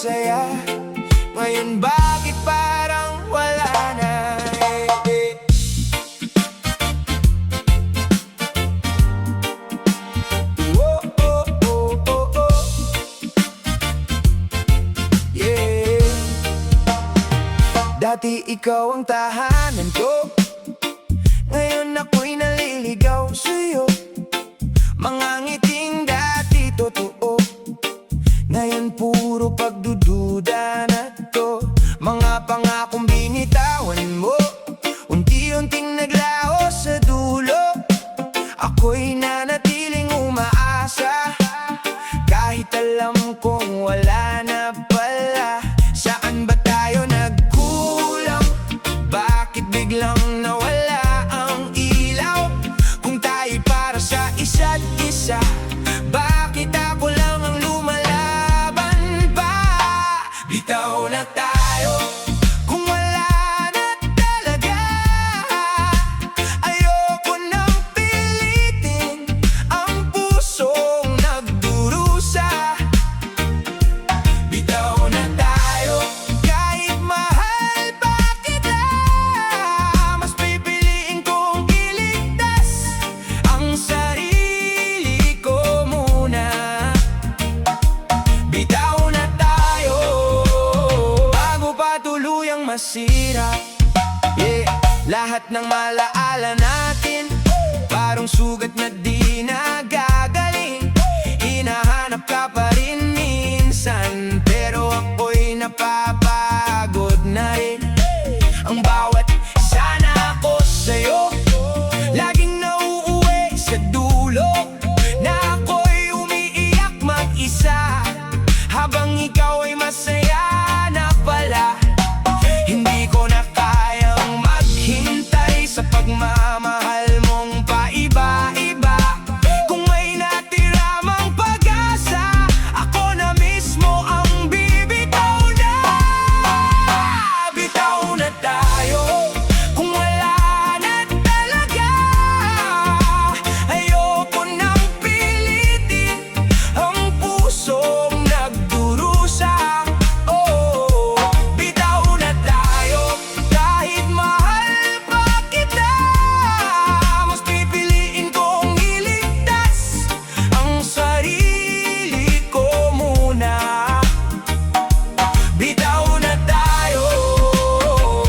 saya. Ngayon bakit parang wala na? Oh, oh, oh, oh, oh. Yeah. Dati ikaw ang tahanan ko, ngayon ako'y naliligaw sa'yo. Mga ngiting dati totoo, ngayon puro pagdududa na to. Mga pangakong binitawan mo, unti-unting naglaho sa dulo. Ako'y nanatiling umaasa, kahit alam kong wala na pala. Saan ba tayo nagkulang? Bakit biglang nawala ang ilaw? Kung tayo'y para sa isa't isa, bakit ako lang ang lumalaban pa? Bitaw na tayo kung wala na talaga. Ayoko nang pilitin ang pusong nagdurusa. Bitaw na tayo kahit mahal pa kita. Mas pipiliin kong iligtas ang sarili ko muna. Bitaw na tayo bago pa tuluyang masira. Yeah. Lahat ng malaala natin parang sugat na di nagagaling. Hinahanap ka pa rin minsan, pero ako'y napapagod na rin. Ang bawat sana ako sa'yo, laging nauuwi sa dulo, na ako'y umiiyak mag-isa, habang ikaw ay masaya na pala. Hindi ko na kayang maghintay sa pagmamahal mong paiba-iba. Kung may natira mang pag-asa, ako na mismo ang bibitaw na. Bitaw na tayo kung wala na talaga. Ayoko nang pilitin ang pusong nagdurusa. Oh, bitaw na tayo kahit mahal pa kita. Mas pipiliin kong iligtas ang sarili ko muna. Bitaw na tayo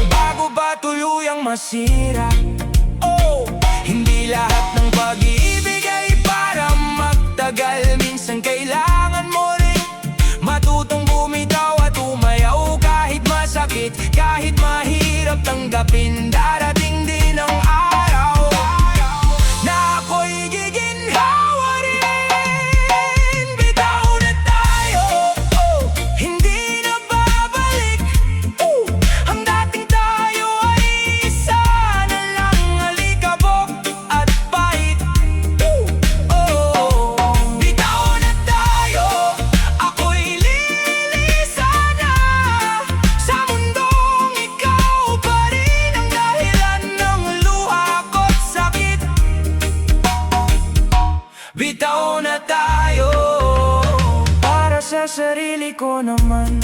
bago ba tuluyang masira. Oh, hindi lahat ng pag-ibig ay para magtagal. Minsan kailangan mo rin matutong bumitaw at umayaw. Kahit masakit, kahit mahirap tanggapin, darating din ang araw na ako'y giginhawa rin. Bitaw na tayo, oh, hindi na babalik. Ang dating tayo ay isa na lang, alikabok at pahit. Oh, bitaw na tayo, ako'y lilisan na sa mundong ikaw pa rin ang dahilan ng luha ko't sakit. Bitaw na tayo para sa sarili ko naman.